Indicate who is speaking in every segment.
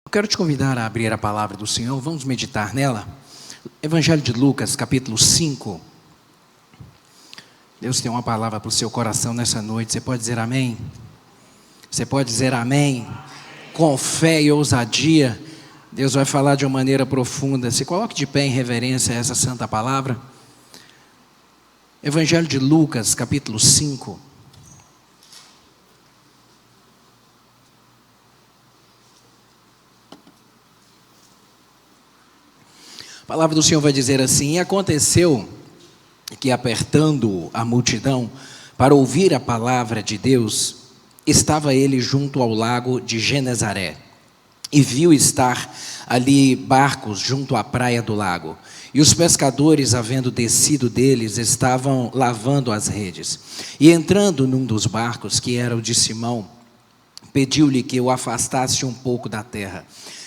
Speaker 1: Eu quero te convidar a abrir a palavra do Senhor, vamos meditar nela. Evangelho de Lucas, capítulo 5. Deus tem uma palavra para o seu coração nessa noite. Você pode dizer amém? Você pode dizer amém? Com fé e ousadia, Deus vai falar de uma maneira profunda. Se coloque de pé em reverência a essa santa palavra. Evangelho de Lucas, capítulo 5. A palavra do Senhor vai dizer assim: e aconteceu que, apertando a multidão para ouvir a palavra de Deus, estava ele junto ao lago de Genezaré, e viu estar ali barcos junto à praia do lago. E os pescadores, havendo descido deles, estavam lavando as redes. E entrando num dos barcos, que era o de Simão, pediu-lhe que o afastasse um pouco da terra.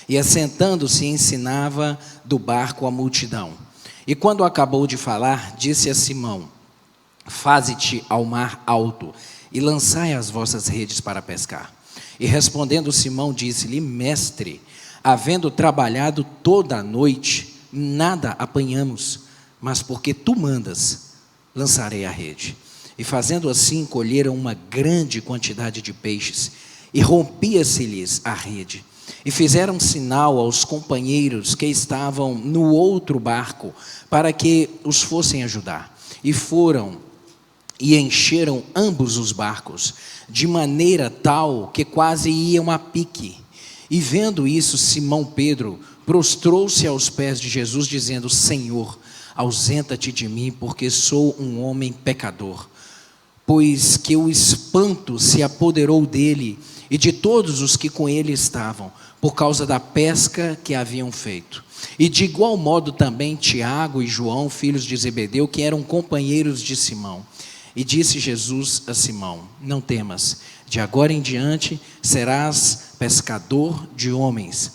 Speaker 1: E assentando-se, ensinava do barco a multidão. E quando acabou de falar, disse a Simão: faze-te ao mar alto, e lançai as vossas redes para pescar. E respondendo Simão, disse-lhe: mestre, havendo trabalhado toda a noite, nada apanhamos, mas porque tu mandas, lançarei a rede. E fazendo assim, colheram uma grande quantidade de peixes, e rompia-se-lhes a rede. E fizeram sinal aos companheiros que estavam no outro barco, para que os fossem ajudar. E foram e encheram ambos os barcos, de maneira tal que quase iam a pique. E vendo isso, Simão Pedro prostrou-se aos pés de Jesus, dizendo: Senhor, ausenta-te de mim, porque sou um homem pecador. Pois que o espanto se apoderou dele e de todos os que com ele estavam, por causa da pesca que haviam feito. E de igual modo também Tiago e João, filhos de Zebedeu, que eram companheiros de Simão. E disse Jesus a Simão: não temas, de agora em diante serás pescador de homens.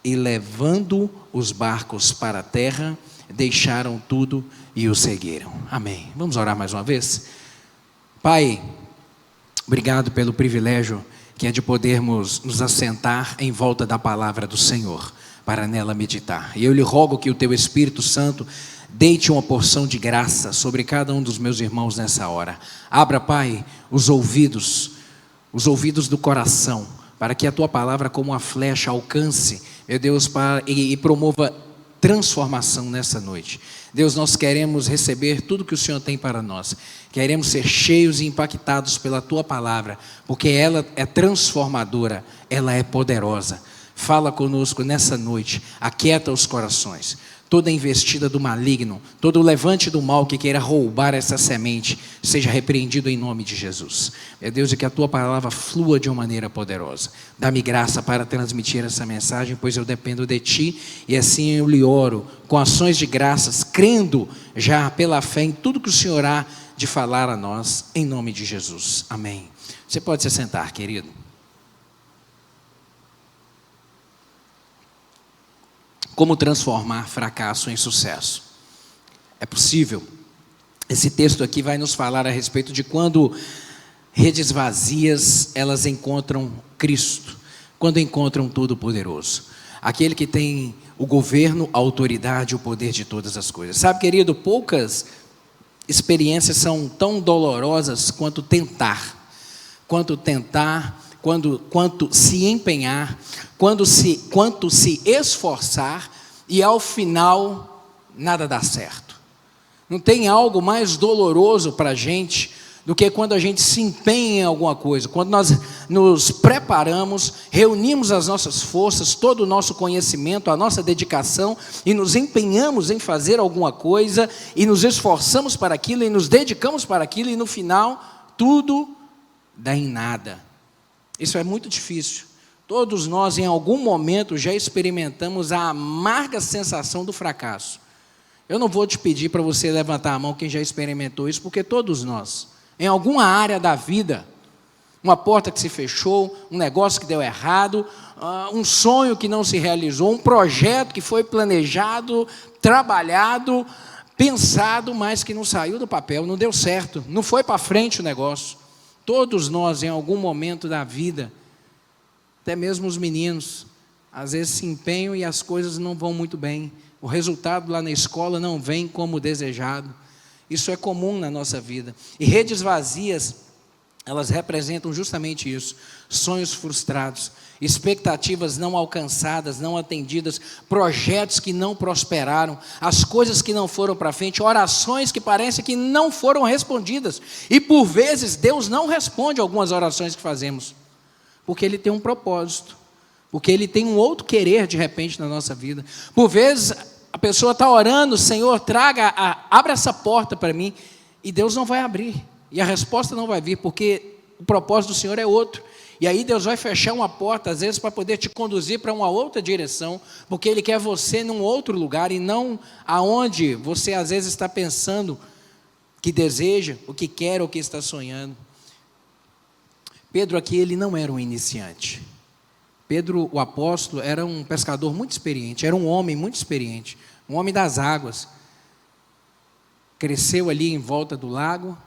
Speaker 1: E levando os barcos para a terra, deixaram tudo e o seguiram. Amém. Vamos orar mais uma vez? Pai, obrigado pelo privilégio que é de podermos nos assentar em volta da palavra do Senhor, para nela meditar. E eu lhe rogo que o teu Espírito Santo deite uma porção de graça sobre cada um dos meus irmãos nessa hora. Abra, Pai, os ouvidos do coração, para que a tua palavra, como uma flecha, alcance, meu Deus, e promova transformação nessa noite. Deus, nós queremos receber tudo que o Senhor tem para nós. Queremos ser cheios e impactados pela tua palavra, porque ela é transformadora, ela é poderosa. Fala conosco nessa noite, aquieta os corações. Toda investida do maligno, todo levante do mal que queira roubar essa semente, seja repreendido em nome de Jesus. Meu Deus, e que a tua palavra flua de uma maneira poderosa. Dá-me graça para transmitir essa mensagem, pois eu dependo de ti, e assim eu lhe oro, com ações de graças, crendo já pela fé em tudo que o Senhor há de falar a nós, em nome de Jesus. Amém. Você pode se sentar, querido. Como transformar fracasso em sucesso? É possível. Esse texto aqui vai nos falar a respeito de quando redes vazias, elas encontram Cristo, quando encontram Todo-Poderoso, aquele que tem o governo, a autoridade, o poder de todas as coisas. Sabe, querido, poucas experiências são tão dolorosas quanto se empenhar, quanto se esforçar e ao final nada dá certo. Não tem algo mais doloroso para a gente do que quando a gente se empenha em alguma coisa, quando nós nos preparamos, reunimos as nossas forças, todo o nosso conhecimento, a nossa dedicação e nos empenhamos em fazer alguma coisa e nos esforçamos para aquilo e nos dedicamos para aquilo e no final tudo dá em nada. Isso é muito difícil. Todos nós em algum momento já experimentamos a amarga sensação do fracasso. Eu não vou te pedir para você levantar a mão quem já experimentou isso, porque todos nós, em alguma área da vida, uma porta que se fechou, um negócio que deu errado, um sonho que não se realizou, um projeto que foi planejado, trabalhado, pensado, mas que não saiu do papel, não deu certo, não foi para frente o negócio. Todos nós, em algum momento da vida, até mesmo os meninos, às vezes se empenham e as coisas não vão muito bem. O resultado lá na escola não vem como desejado. Isso é comum na nossa vida. E redes vazias, elas representam justamente isso. Sonhos frustrados, expectativas não alcançadas, não atendidas, projetos que não prosperaram, as coisas que não foram para frente, orações que parecem que não foram respondidas. E por vezes Deus não responde algumas orações que fazemos, porque Ele tem um propósito, porque Ele tem um outro querer de repente na nossa vida. Por vezes a pessoa está orando, Senhor, abra essa porta para mim, e Deus não vai abrir, e a resposta não vai vir, porque o propósito do Senhor é outro. E aí Deus vai fechar uma porta, às vezes, para poder te conduzir para uma outra direção, porque Ele quer você num outro lugar, e não aonde você às vezes está pensando que deseja, o que quer, ou o que está sonhando. Pedro aqui, ele não era um iniciante. Pedro, o apóstolo, era um pescador muito experiente, era um homem muito experiente, um homem das águas. Cresceu ali em volta do lago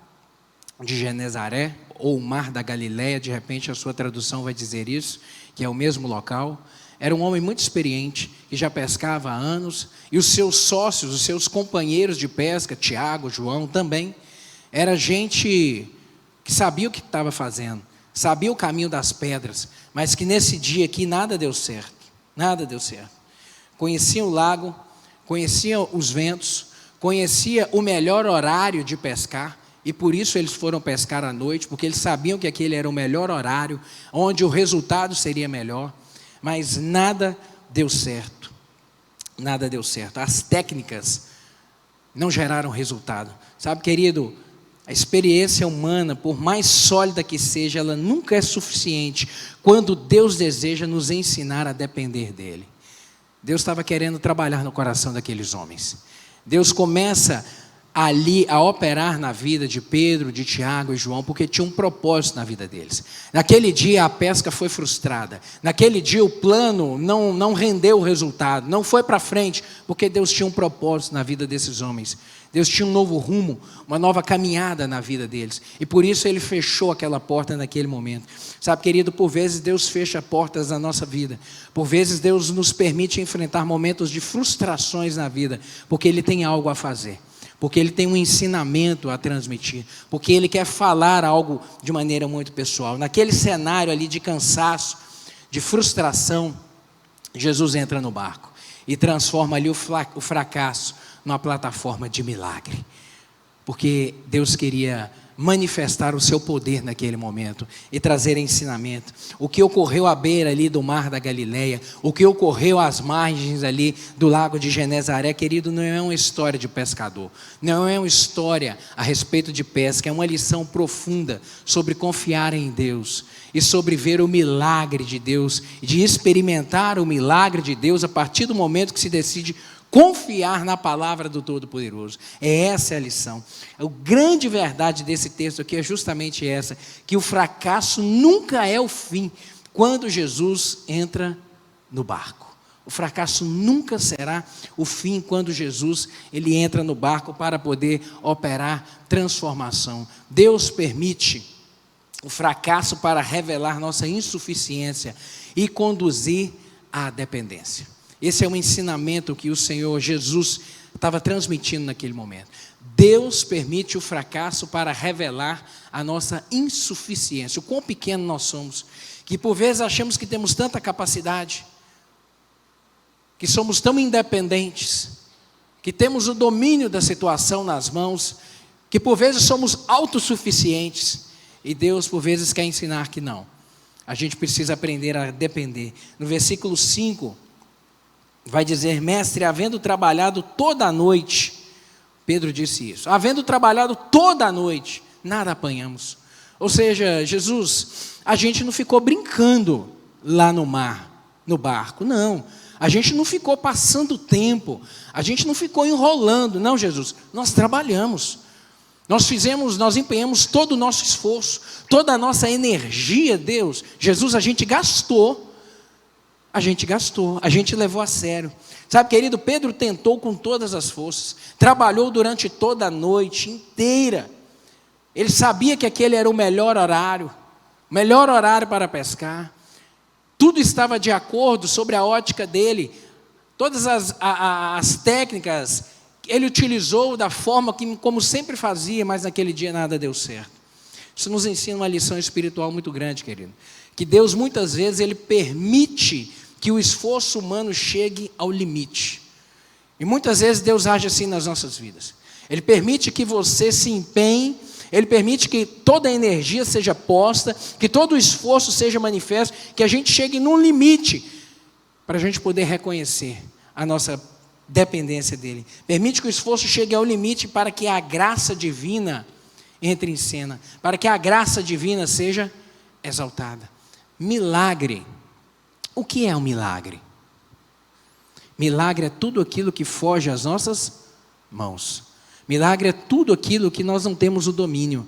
Speaker 1: de Genezaré, ou o mar da Galileia, de repente a sua tradução vai dizer isso, que é o mesmo local. Era um homem muito experiente, que já pescava há anos, e os seus sócios, os seus companheiros de pesca, Tiago, João também, era gente que sabia o que estava fazendo, sabia o caminho das pedras, mas que nesse dia aqui nada deu certo, nada deu certo. Conhecia o lago, conhecia os ventos, conhecia o melhor horário de pescar, e por isso eles foram pescar à noite, porque eles sabiam que aquele era o melhor horário, onde o resultado seria melhor, mas nada deu certo, nada deu certo. As técnicas não geraram resultado. Sabe, querido, a experiência humana, por mais sólida que seja, ela nunca é suficiente quando Deus deseja nos ensinar a depender dEle. Deus estava querendo trabalhar no coração daqueles homens. Deus começa ali a operar na vida de Pedro, de Tiago e João, porque tinha um propósito na vida deles. Naquele dia a pesca foi frustrada, naquele dia o plano não rendeu o resultado, não foi para frente, porque Deus tinha um propósito na vida desses homens. Deus tinha um novo rumo, uma nova caminhada na vida deles, e por isso Ele fechou aquela porta naquele momento. Sabe, querido, por vezes Deus fecha portas na nossa vida, por vezes Deus nos permite enfrentar momentos de frustrações na vida, porque Ele tem algo a fazer, porque Ele tem um ensinamento a transmitir, porque Ele quer falar algo de maneira muito pessoal. Naquele cenário ali de cansaço, de frustração, Jesus entra no barco e transforma ali o fracasso numa plataforma de milagre, porque Deus queria manifestar o seu poder naquele momento e trazer ensinamento. O que ocorreu à beira ali do mar da Galileia, o que ocorreu às margens ali do lago de Genezaré, querido, não é uma história de pescador, não é uma história a respeito de pesca, é uma lição profunda sobre confiar em Deus e sobre ver o milagre de Deus, de experimentar o milagre de Deus a partir do momento que se decide confiar na palavra do Todo-Poderoso. Essa é a lição. A grande verdade desse texto aqui é justamente essa, que o fracasso nunca é o fim quando Jesus entra no barco. O fracasso nunca será o fim quando Jesus ele entra no barco para poder operar transformação. Deus permite o fracasso para revelar nossa insuficiência e conduzir à dependência. Esse é um ensinamento que o Senhor Jesus estava transmitindo naquele momento. Deus permite o fracasso para revelar a nossa insuficiência, o quão pequeno nós somos, que por vezes achamos que temos tanta capacidade, que somos tão independentes, que temos o domínio da situação nas mãos, que por vezes somos autossuficientes, e Deus por vezes quer ensinar que não. A gente precisa aprender a depender. No versículo 5, vai dizer: mestre, havendo trabalhado toda a noite, Pedro disse isso, havendo trabalhado toda a noite, nada apanhamos. Ou seja, Jesus, a gente não ficou brincando lá no mar, no barco, não. A gente não ficou passando tempo, a gente não ficou enrolando, não, Jesus, nós trabalhamos. Nós empenhamos todo o nosso esforço, toda a nossa energia, Deus. Jesus, a gente gastou, a gente levou a sério. Sabe, querido, Pedro tentou com todas as forças, trabalhou durante toda a noite inteira. Ele sabia que aquele era o melhor horário para pescar. Tudo estava de acordo sobre a ótica dele. Todas as técnicas ele utilizou da forma como sempre fazia, mas naquele dia nada deu certo. Isso nos ensina uma lição espiritual muito grande, querido. Que Deus muitas vezes ele permite que o esforço humano chegue ao limite. E muitas vezes Deus age assim nas nossas vidas. Ele permite que você se empenhe, Ele permite que toda a energia seja posta, que todo o esforço seja manifesto, que a gente chegue num limite, para a gente poder reconhecer a nossa dependência dEle. Permite que o esforço chegue ao limite para que a graça divina entre em cena, para que a graça divina seja exaltada. Milagre. O que é um milagre? Milagre é tudo aquilo que foge às nossas mãos. Milagre é tudo aquilo que nós não temos o domínio.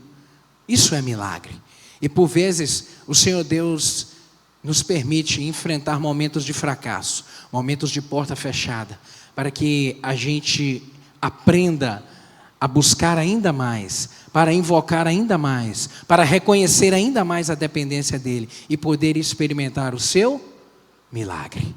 Speaker 1: Isso é milagre. E por vezes o Senhor Deus nos permite enfrentar momentos de fracasso, momentos de porta fechada, para que a gente aprenda a buscar ainda mais, para invocar ainda mais, para reconhecer ainda mais a dependência dEle e poder experimentar o seu milagre.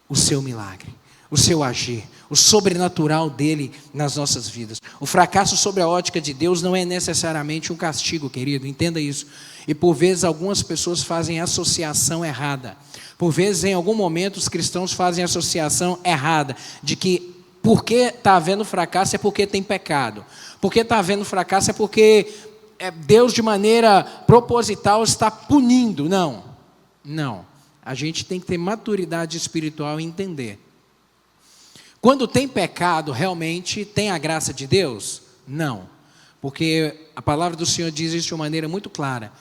Speaker 1: O seu milagre, o seu agir, o sobrenatural dEle nas nossas vidas. O fracasso sobre a ótica de Deus não é necessariamente um castigo, querido, entenda isso. E por vezes algumas pessoas fazem associação errada. Por vezes, em algum momento, os cristãos fazem associação errada, de que porque está havendo fracasso é porque tem pecado. Porque está havendo fracasso é porque Deus de maneira proposital está punindo. Não. A gente tem que ter maturidade espiritual e entender. Quando tem pecado, realmente tem a graça de Deus? Não. Porque a palavra do Senhor diz isso de uma maneira muito clara.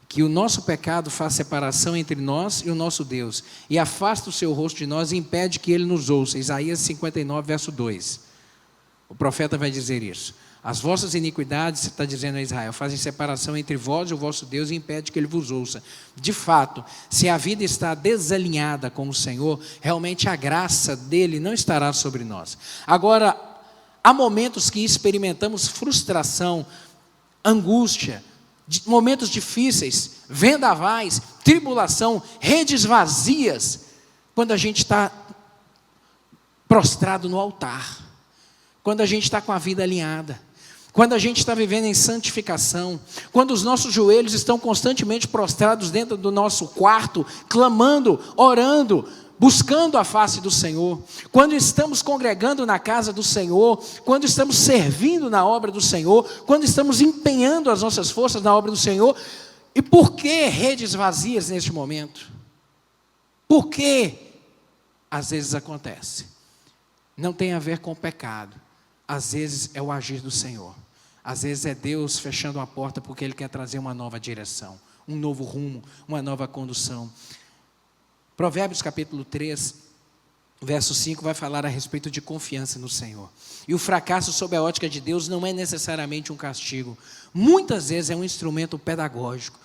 Speaker 1: Que o nosso pecado faz separação entre nós e o nosso Deus. E afasta o seu rosto de nós e impede que Ele nos ouça. Isaías 59, verso 2. O profeta vai dizer isso. As vossas iniquidades, está dizendo a Israel, fazem separação entre vós e o vosso Deus e impede que Ele vos ouça. De fato, se a vida está desalinhada com o Senhor, realmente a graça dEle não estará sobre nós. Agora, há momentos que experimentamos frustração, angústia, momentos difíceis, vendavais, tribulação, redes vazias, quando a gente está prostrado no altar, quando a gente está com a vida alinhada, quando a gente está vivendo em santificação, quando os nossos joelhos estão constantemente prostrados dentro do nosso quarto, clamando, orando, buscando a face do Senhor, quando estamos congregando na casa do Senhor, quando estamos servindo na obra do Senhor, quando estamos empenhando as nossas forças na obra do Senhor. E por que redes vazias neste momento? Por que às vezes acontece? Não tem a ver com o pecado, às vezes é o agir do Senhor, às vezes é Deus fechando a porta porque Ele quer trazer uma nova direção, um novo rumo, uma nova condução. Provérbios capítulo 3, verso 5 vai falar a respeito de confiança no Senhor. E o fracasso sob a ótica de Deus não é necessariamente um castigo. Muitas vezes é um instrumento pedagógico,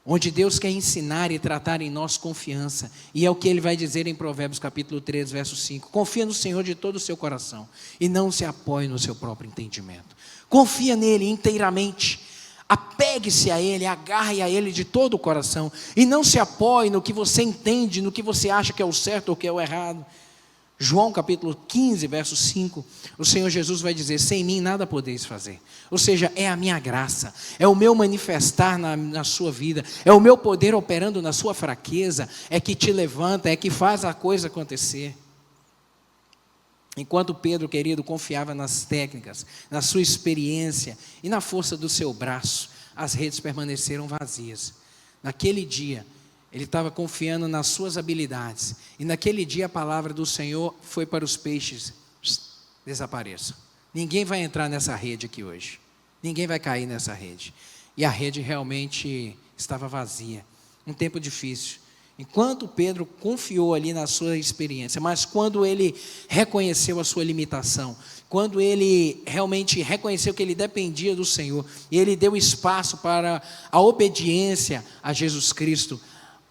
Speaker 1: onde Deus quer ensinar e tratar em nós confiança. E é o que Ele vai dizer em Provérbios capítulo 3, verso 5. Confia no Senhor de todo o seu coração e não se apoie no seu próprio entendimento. Confia nele inteiramente. Apegue-se a Ele, agarre a Ele de todo o coração. E não se apoie no que você entende, no que você acha que é o certo ou que é o errado. João capítulo 15, verso 5, o Senhor Jesus vai dizer: sem mim nada podeis fazer. Ou seja, é a minha graça, é o meu manifestar na sua vida, é o meu poder operando na sua fraqueza, é que te levanta, é que faz a coisa acontecer. Enquanto Pedro, querido, confiava nas técnicas, na sua experiência e na força do seu braço, as redes permaneceram vazias. Naquele dia, ele estava confiando nas suas habilidades. E naquele dia a palavra do Senhor foi para os peixes: desapareçam. Ninguém vai entrar nessa rede aqui hoje. Ninguém vai cair nessa rede. E a rede realmente estava vazia. Um tempo difícil. Enquanto Pedro confiou ali na sua experiência, mas quando ele reconheceu a sua limitação, quando ele realmente reconheceu que ele dependia do Senhor, e ele deu espaço para a obediência a Jesus Cristo,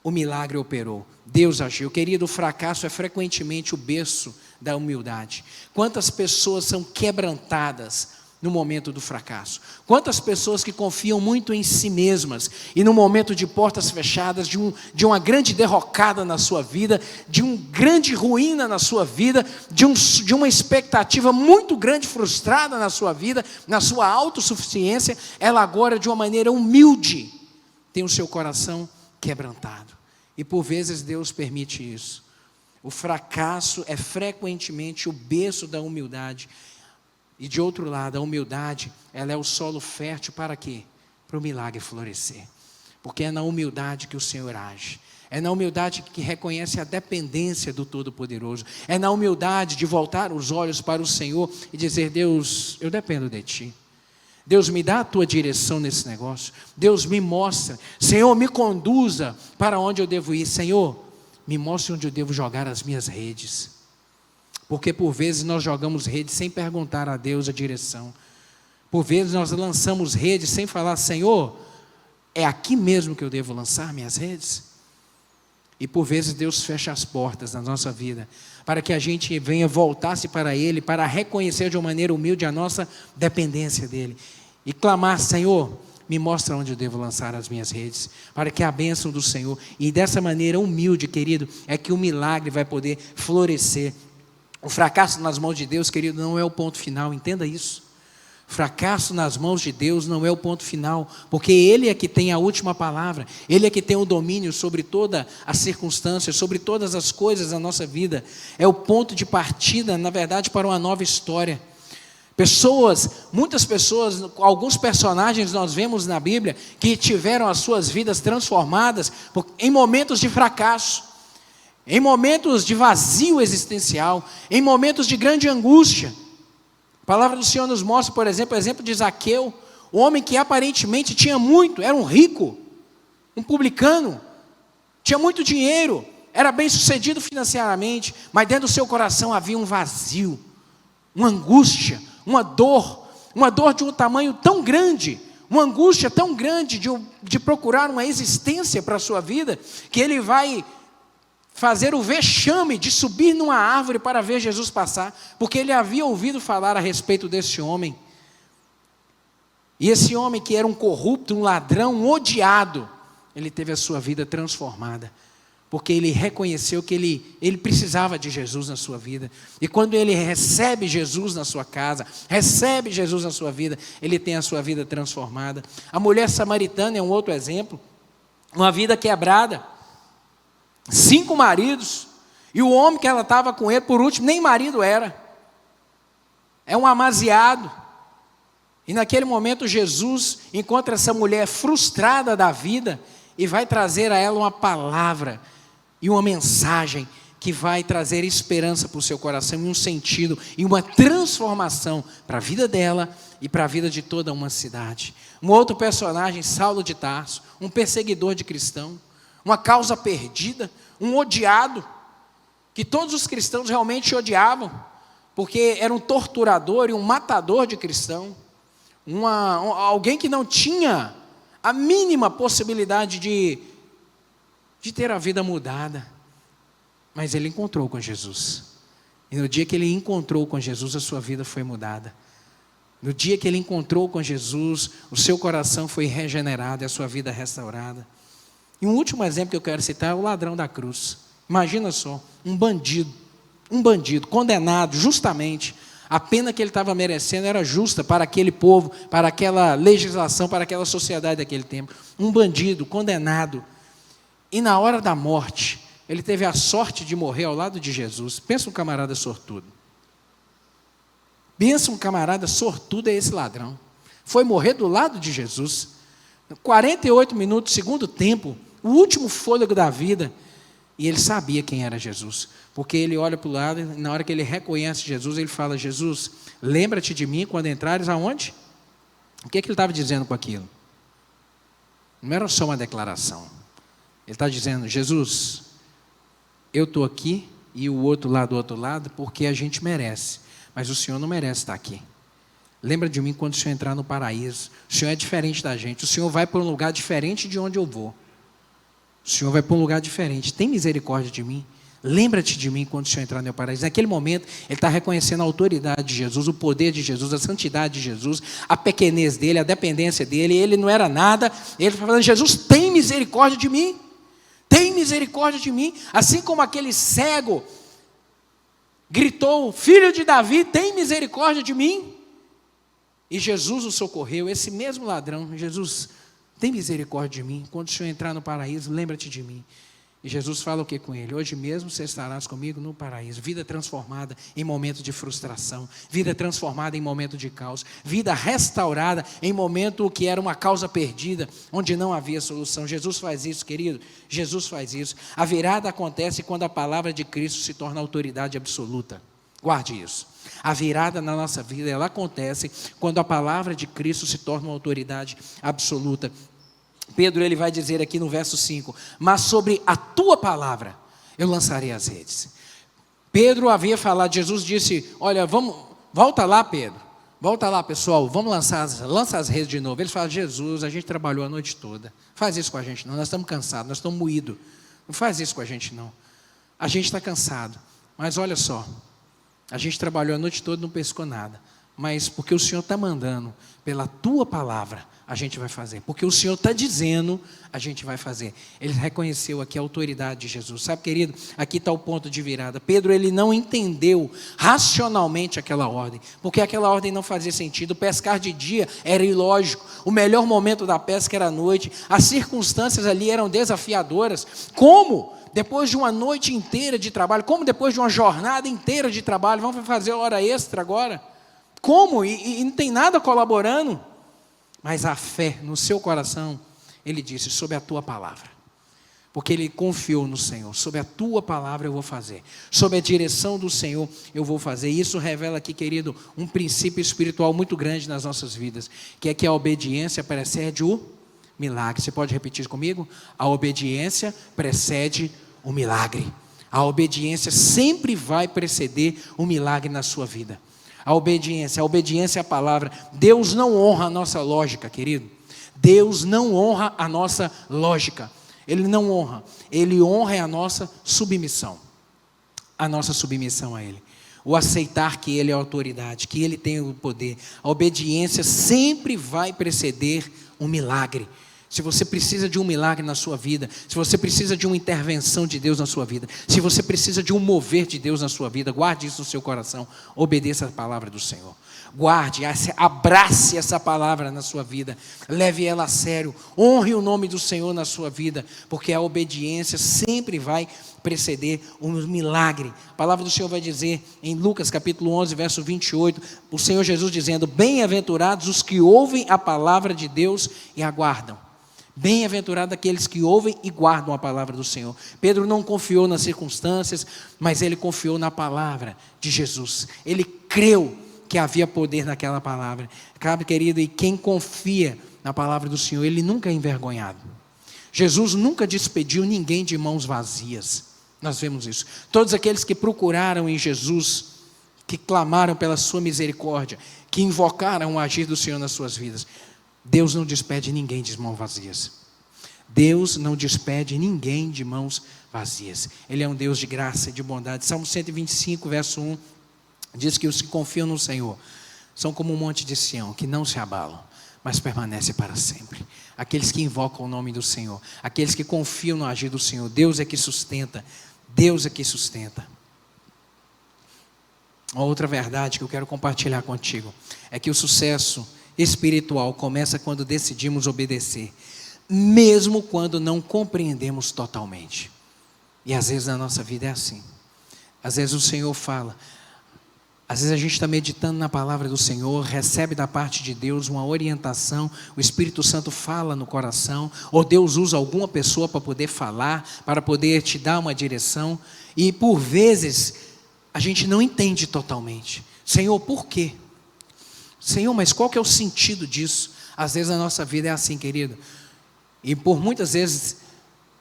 Speaker 1: o milagre operou, Deus agiu. Querido, o fracasso é frequentemente o berço da humildade. Quantas pessoas são quebrantadas no momento do fracasso? Quantas pessoas que confiam muito em si mesmas e no momento de portas fechadas, de uma grande derrocada na sua vida, de um grande ruína na sua vida, de uma expectativa muito grande frustrada na sua vida, na sua autossuficiência, ela agora de uma maneira humilde tem o seu coração quebrantado. E por vezes Deus permite isso. O fracasso é frequentemente o berço da humildade. E de outro lado, a humildade, ela é o solo fértil para quê? Para o milagre florescer. Porque é na humildade que o Senhor age. É na humildade que reconhece a dependência do Todo-Poderoso. É na humildade de voltar os olhos para o Senhor e dizer: Deus, eu dependo de Ti. Deus, me dá a Tua direção nesse negócio. Deus, me mostra. Senhor, me conduza para onde eu devo ir. Senhor, me mostre onde eu devo jogar as minhas redes. Porque por vezes nós jogamos redes sem perguntar a Deus a direção. Por vezes nós lançamos redes sem falar: Senhor, é aqui mesmo que eu devo lançar minhas redes? E por vezes Deus fecha as portas na nossa vida, para que a gente venha voltar-se para Ele, para reconhecer de uma maneira humilde a nossa dependência dEle. E clamar: Senhor, me mostra onde eu devo lançar as minhas redes, para que a bênção do Senhor, e dessa maneira humilde, querido, é que o milagre vai poder florescer. O fracasso nas mãos de Deus, querido, não é o ponto final, entenda isso. Fracasso nas mãos de Deus não é o ponto final, porque Ele é que tem a última palavra, Ele é que tem o domínio sobre toda a circunstância, sobre todas as coisas da nossa vida. É o ponto de partida, na verdade, para uma nova história. Muitas pessoas, alguns personagens nós vemos na Bíblia, que tiveram as suas vidas transformadas em momentos de fracasso, em momentos de vazio existencial, em momentos de grande angústia. A palavra do Senhor nos mostra, por exemplo, o exemplo de Zaqueu, o homem que aparentemente tinha muito, era um rico, um publicano, tinha muito dinheiro, era bem sucedido financeiramente, mas dentro do seu coração havia um vazio, uma angústia, uma dor de um tamanho tão grande, uma angústia tão grande de procurar uma existência para a sua vida, que ele vai fazer o vexame de subir numa árvore para ver Jesus passar, porque ele havia ouvido falar a respeito desse homem. E esse homem, que era um corrupto, um ladrão, um odiado, ele teve a sua vida transformada, porque ele reconheceu que ele precisava de Jesus na sua vida. E quando ele recebe Jesus na sua casa, recebe Jesus na sua vida, ele tem a sua vida transformada. A mulher samaritana é um outro exemplo, uma vida quebrada, 5 maridos, e o homem que ela estava com ele, por último, nem marido era, é um amaziado. E naquele momento Jesus encontra essa mulher frustrada da vida e vai trazer a ela uma palavra e uma mensagem que vai trazer esperança para o seu coração, e um sentido e uma transformação para a vida dela e para a vida de toda uma cidade. Um outro personagem, Saulo de Tarso, um perseguidor de cristão, uma causa perdida, um odiado, que todos os cristãos realmente odiavam, porque era um torturador e um matador de cristão, alguém que não tinha a mínima possibilidade de ter a vida mudada, mas ele encontrou com Jesus, e no dia que ele encontrou com Jesus, a sua vida foi mudada. No dia que ele encontrou com Jesus, o seu coração foi regenerado e a sua vida restaurada. E um último exemplo que eu quero citar é o ladrão da cruz. Imagina só, um bandido, condenado justamente. A pena que ele estava merecendo era justa para aquele povo, para aquela legislação, para aquela sociedade daquele tempo. Um bandido, condenado. E na hora da morte, ele teve a sorte de morrer ao lado de Jesus. Pensa um camarada sortudo. Pensa um camarada sortudo é esse ladrão. Foi morrer do lado de Jesus. 48 minutos, segundo tempo, o último fôlego da vida, e ele sabia quem era Jesus, porque ele olha para o lado, e na hora que ele reconhece Jesus, ele fala: Jesus, lembra-te de mim quando entrares aonde? O que ele estava dizendo com aquilo? Não era só uma declaração, ele está dizendo: Jesus, eu estou aqui, e o outro lá do outro lado, porque a gente merece, mas o Senhor não merece estar aqui. Lembra de mim quando o Senhor entrar no paraíso. O Senhor é diferente da gente, o Senhor vai para um lugar diferente de onde eu vou. O Senhor vai para um lugar diferente, tem misericórdia de mim. Lembra-te de mim quando o Senhor entrar no meu paraíso. Naquele momento, ele está reconhecendo a autoridade de Jesus, o poder de Jesus, a santidade de Jesus, a pequenez dele, a dependência dele. Ele não era nada. Ele está falando: Jesus, tem misericórdia de mim. Tem misericórdia de mim. Assim como aquele cego gritou: filho de Davi, tem misericórdia de mim. E Jesus o socorreu. Esse mesmo ladrão: Jesus, tem misericórdia de mim. Quando o Senhor entrar no paraíso, lembra-te de mim. E Jesus fala o que com ele? Hoje mesmo você estarás comigo no paraíso. Vida transformada em momento de frustração, vida transformada em momento de caos, vida restaurada em momento que era uma causa perdida, onde não havia solução. Jesus faz isso, querido. Jesus faz isso. A virada acontece quando a palavra de Cristo se torna autoridade absoluta. Guarde isso. A virada na nossa vida, ela acontece quando a palavra de Cristo se torna uma autoridade absoluta. Pedro, ele vai dizer aqui no verso 5: mas sobre a tua palavra eu lançarei as redes. Pedro havia falado, Jesus disse: olha, volta lá, Pedro, volta lá, pessoal, vamos lança as redes de novo. Eles falam: Jesus, a gente trabalhou a noite toda, faz isso com a gente não, nós estamos cansados, nós estamos moídos, não faz isso com a gente não, a gente está cansado. Mas olha só, a gente trabalhou a noite toda e não pescou nada, mas porque o Senhor está mandando, pela tua palavra, a gente vai fazer. Porque o Senhor está dizendo, a gente vai fazer. Ele reconheceu aqui a autoridade de Jesus. Sabe, querido, aqui está o ponto de virada. Pedro, ele não entendeu racionalmente aquela ordem, porque aquela ordem não fazia sentido. Pescar de dia era ilógico. O melhor momento da pesca era à noite. As circunstâncias ali eram desafiadoras. Como? Depois de uma noite inteira de trabalho, como depois de uma jornada inteira de trabalho, vamos fazer hora extra agora? Como? E não tem nada colaborando. Mas a fé no seu coração, ele disse: sob a tua palavra. Porque ele confiou no Senhor. Sob a tua palavra eu vou fazer. Sob a direção do Senhor eu vou fazer. E isso revela aqui, querido, um princípio espiritual muito grande nas nossas vidas, que é que a obediência precede o milagre. Você pode repetir comigo? A obediência precede o milagre. A obediência sempre vai preceder o milagre na sua vida. A obediência à palavra. Deus não honra a nossa lógica, querido. Deus não honra a nossa lógica. Ele não honra. Ele honra a nossa submissão. A nossa submissão a Ele. O aceitar que Ele é a autoridade, que Ele tem o poder. A obediência sempre vai preceder um milagre. Se você precisa de um milagre na sua vida, se você precisa de uma intervenção de Deus na sua vida, se você precisa de um mover de Deus na sua vida, guarde isso no seu coração, obedeça a palavra do Senhor. Guarde, abrace essa palavra na sua vida, leve ela a sério, honre o nome do Senhor na sua vida, porque a obediência sempre vai preceder um milagre. A palavra do Senhor vai dizer em Lucas capítulo 11, verso 28, o Senhor Jesus dizendo: bem-aventurados os que ouvem a palavra de Deus e aguardam. Bem-aventurado aqueles que ouvem e guardam a palavra do Senhor. Pedro não confiou nas circunstâncias, mas ele confiou na palavra de Jesus. Ele creu que havia poder naquela palavra. Cabe, querido, e quem confia na palavra do Senhor, ele nunca é envergonhado. Jesus nunca despediu ninguém de mãos vazias. Nós vemos isso. Todos aqueles que procuraram em Jesus, que clamaram pela sua misericórdia, que invocaram o agir do Senhor nas suas vidas, Deus não despede ninguém de mãos vazias. Deus não despede ninguém de mãos vazias. Ele é um Deus de graça e de bondade. Salmo 125, verso 1, diz que os que confiam no Senhor são como um monte de Sião, que não se abalam, mas permanece para sempre. Aqueles que invocam o nome do Senhor, aqueles que confiam no agir do Senhor, Deus é que sustenta. Deus é que sustenta. Uma outra verdade que eu quero compartilhar contigo é que o sucesso espiritual começa quando decidimos obedecer, mesmo quando não compreendemos totalmente. E às vezes na nossa vida é assim. Às vezes o Senhor fala, às vezes a gente está meditando na palavra do Senhor, recebe da parte de Deus uma orientação, o Espírito Santo fala no coração, ou Deus usa alguma pessoa para poder falar, para poder te dar uma direção, e por vezes a gente não entende totalmente. Senhor, por quê? Senhor, mas qual que é o sentido disso? Às vezes a nossa vida é assim, querido. E por muitas vezes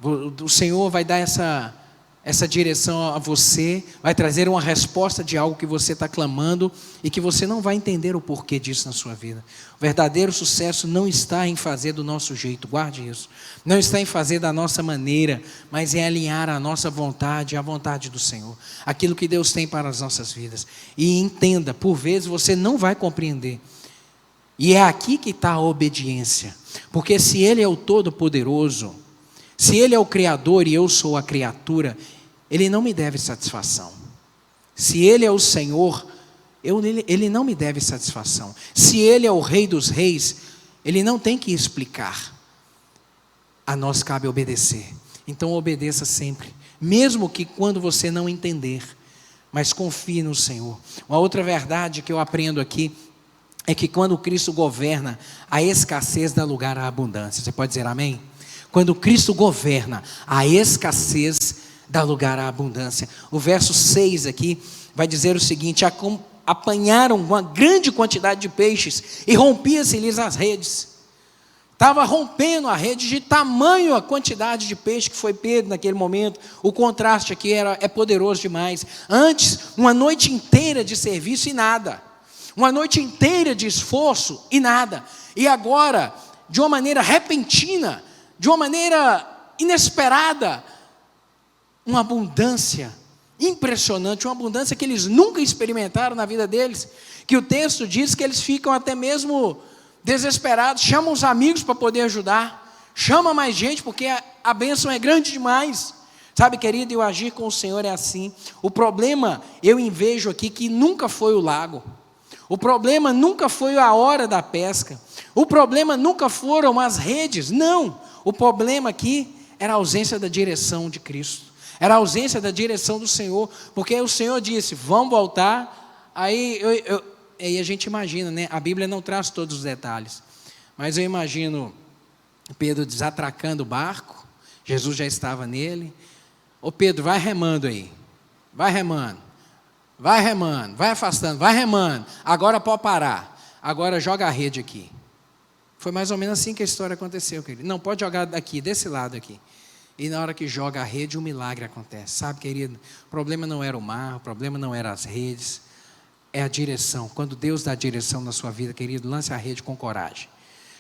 Speaker 1: o Senhor vai dar essa essa direção a você, vai trazer uma resposta de algo que você está clamando e que você não vai entender o porquê disso na sua vida. O verdadeiro sucesso não está em fazer do nosso jeito, guarde isso. Não está em fazer da nossa maneira, mas em alinhar a nossa vontade à vontade do Senhor. Aquilo que Deus tem para as nossas vidas. E entenda, por vezes você não vai compreender. E é aqui que está a obediência. Porque se Ele é o Todo-Poderoso, se Ele é o Criador e eu sou a criatura, Ele não me deve satisfação. Se Ele é o Senhor, Ele não me deve satisfação. Se Ele é o Rei dos Reis, Ele não tem que explicar. A nós cabe obedecer. Então obedeça sempre, mesmo que quando você não entender, mas confie no Senhor. Uma outra verdade que eu aprendo aqui é que quando Cristo governa, a escassez dá lugar à abundância. Você pode dizer amém? Quando Cristo governa, a escassez dá lugar à abundância. O verso 6 aqui vai dizer o seguinte: apanharam uma grande quantidade de peixes e rompia-se-lhes as redes. Estava rompendo a rede de tamanho a quantidade de peixe que foi pego naquele momento. O contraste aqui é poderoso demais. Antes, uma noite inteira de serviço e nada. Uma noite inteira de esforço e nada. E agora, de uma maneira repentina, de uma maneira inesperada, uma abundância impressionante, uma abundância que eles nunca experimentaram na vida deles, que o texto diz que eles ficam até mesmo desesperados, chamam os amigos para poder ajudar, chama mais gente, porque a bênção é grande demais. Sabe, querido, eu agir com o Senhor é assim. O problema, eu vejo aqui, que nunca foi o lago, o problema nunca foi a hora da pesca, o problema nunca foram as redes, não. O problema aqui era a ausência da direção de Cristo, era a ausência da direção do Senhor, porque o Senhor disse, vamos voltar. Aí a gente imagina, né? A Bíblia não traz todos os detalhes, mas eu imagino Pedro desatracando o barco, Jesus já estava nele. Ô Pedro, vai remando aí, vai remando, vai afastando, vai remando, agora pode parar, agora joga a rede aqui. Foi mais ou menos assim que a história aconteceu, querido. Não, pode jogar daqui, desse lado aqui. E na hora que joga a rede, um milagre acontece. Sabe, querido, o problema não era o mar, o problema não era as redes, é a direção. Quando Deus dá a direção na sua vida, querido, lance a rede com coragem.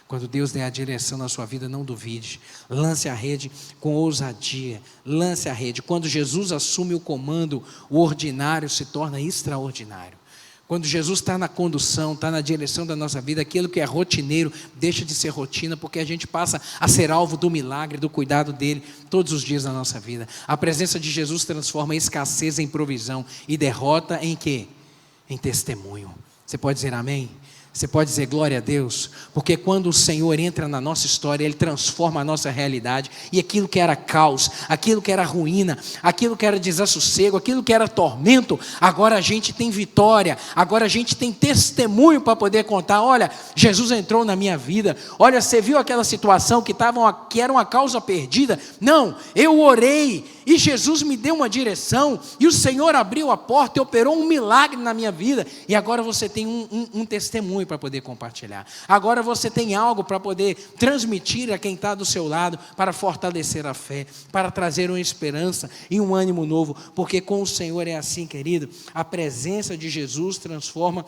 Speaker 1: Quando Deus der a direção na sua vida, não duvide. Lance a rede com ousadia. Lance a rede. Quando Jesus assume o comando, o ordinário se torna extraordinário. Quando Jesus está na condução, está na direção da nossa vida, aquilo que é rotineiro deixa de ser rotina, porque a gente passa a ser alvo do milagre, do cuidado dele, todos os dias da nossa vida. A presença de Jesus transforma a escassez em provisão e derrota em quê? Em testemunho. Você pode dizer amém? Você pode dizer glória a Deus, porque quando o Senhor entra na nossa história, Ele transforma a nossa realidade, e aquilo que era caos, aquilo que era ruína, aquilo que era desassossego, aquilo que era tormento, agora a gente tem vitória, agora a gente tem testemunho para poder contar. Olha, Jesus entrou na minha vida, olha, você viu aquela situação que era uma causa perdida? Não, eu orei, e Jesus me deu uma direção, e o Senhor abriu a porta e operou um milagre na minha vida, e agora você tem um testemunho para poder compartilhar. Agora você tem algo para poder transmitir a quem está do seu lado, para fortalecer a fé, para trazer uma esperança e um ânimo novo, porque com o Senhor é assim, querido. A presença de Jesus transforma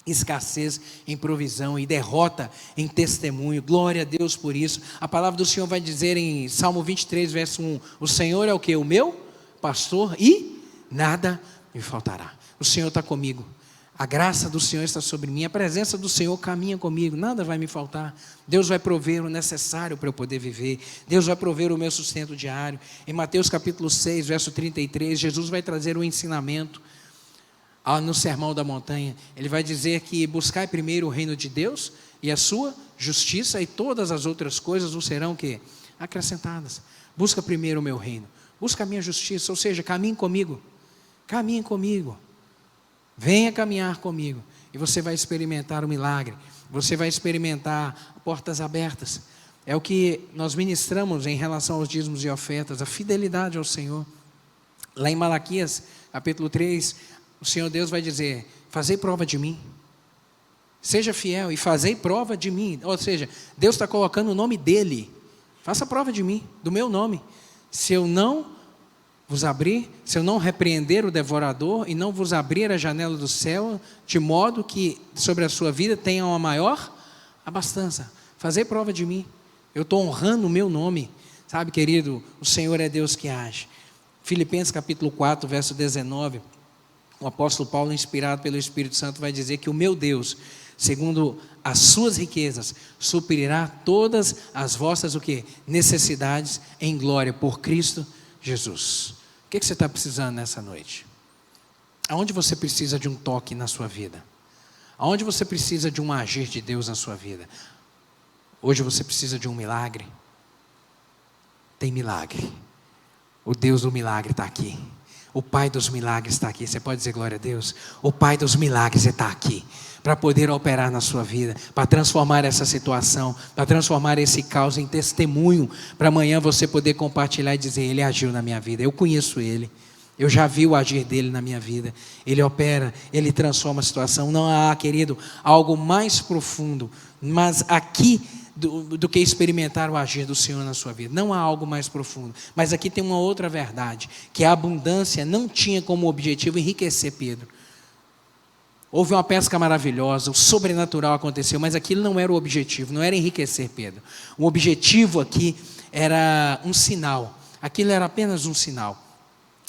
Speaker 1: escassez em provisão e derrota em testemunho. Glória a Deus por isso. A palavra do Senhor vai dizer em Salmo 23, verso 1, o Senhor é o que? O meu pastor e nada me faltará. O Senhor está comigo. A graça do Senhor está sobre mim, a presença do Senhor caminha comigo, nada vai me faltar. Deus vai prover o necessário para eu poder viver, Deus vai prover o meu sustento diário. Em Mateus capítulo 6, verso 33, Jesus vai trazer um ensinamento no Sermão da Montanha. Ele vai dizer que buscai primeiro o reino de Deus e a sua justiça, e todas as outras coisas não serão que acrescentadas. Busca primeiro o meu reino, busca a minha justiça, ou seja, caminhe comigo, venha caminhar comigo, e você vai experimentar o milagre, você vai experimentar portas abertas. É o que nós ministramos em relação aos dízimos e ofertas, a fidelidade ao Senhor. Lá em Malaquias, capítulo 3, o Senhor Deus vai dizer, fazei prova de mim, seja fiel e fazei prova de mim. Ou seja, Deus está colocando o nome dEle, faça prova de mim, do meu nome. Se eu não vos abrir, se eu não repreender o devorador e não vos abrir a janela do céu, de modo que sobre a sua vida tenha uma maior abastança. Fazei prova de mim. Eu estou honrando o meu nome. Sabe, querido, o Senhor é Deus que age. Filipenses capítulo 4, verso 19, o apóstolo Paulo, inspirado pelo Espírito Santo, vai dizer que o meu Deus, segundo as suas riquezas, suprirá todas as vossas o quê? Necessidades em glória por Cristo Jesus. O que você está precisando nessa noite? Aonde você precisa de um toque na sua vida? Aonde você precisa de um agir de Deus na sua vida? Hoje você precisa de um milagre? Tem milagre. O Deus do milagre está aqui. O Pai dos milagres está aqui. Você pode dizer glória a Deus? O Pai dos milagres está aqui para poder operar na sua vida, para transformar essa situação, para transformar esse caos em testemunho, para amanhã você poder compartilhar e dizer: Ele agiu na minha vida, eu conheço Ele, eu já vi o agir dEle na minha vida, Ele opera, Ele transforma a situação. Não há, querido, algo mais profundo, mas aqui do que experimentar o agir do Senhor na sua vida. Não há algo mais profundo. Mas aqui tem uma outra verdade, que a abundância não tinha como objetivo enriquecer Pedro. Houve uma pesca maravilhosa, o sobrenatural aconteceu, mas aquilo não era o objetivo, não era enriquecer Pedro. O objetivo aqui era um sinal, aquilo era apenas um sinal.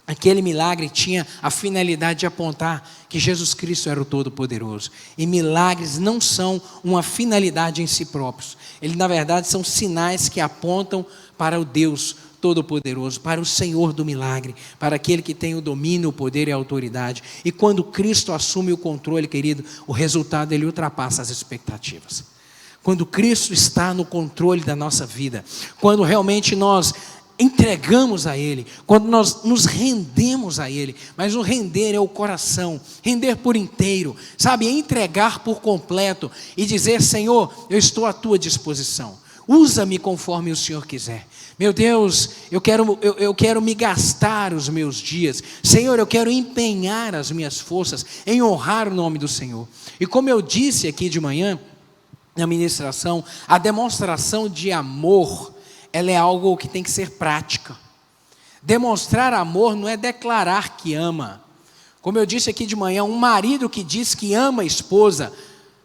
Speaker 1: Aquele milagre tinha a finalidade de apontar que Jesus Cristo era o Todo-Poderoso. E milagres não são uma finalidade em si próprios. Eles, na verdade, são sinais que apontam para o Deus Todo-Poderoso, para o Senhor do milagre, para aquele que tem o domínio, o poder e a autoridade. E quando Cristo assume o controle, querido, o resultado ele ultrapassa as expectativas. Quando Cristo está no controle da nossa vida, quando realmente nós entregamos a Ele, quando nós nos rendemos a Ele, mas o render é o coração, render por inteiro, sabe, entregar por completo e dizer: Senhor, eu estou à tua disposição, usa-me conforme o Senhor quiser. Meu Deus, eu quero me gastar os meus dias, Senhor, eu quero empenhar as minhas forças em honrar o nome do Senhor. E como eu disse aqui de manhã, na ministração, a demonstração de amor, ela é algo que tem que ser prática. Demonstrar amor não é declarar que ama. Como eu disse aqui de manhã, um marido que diz que ama a esposa,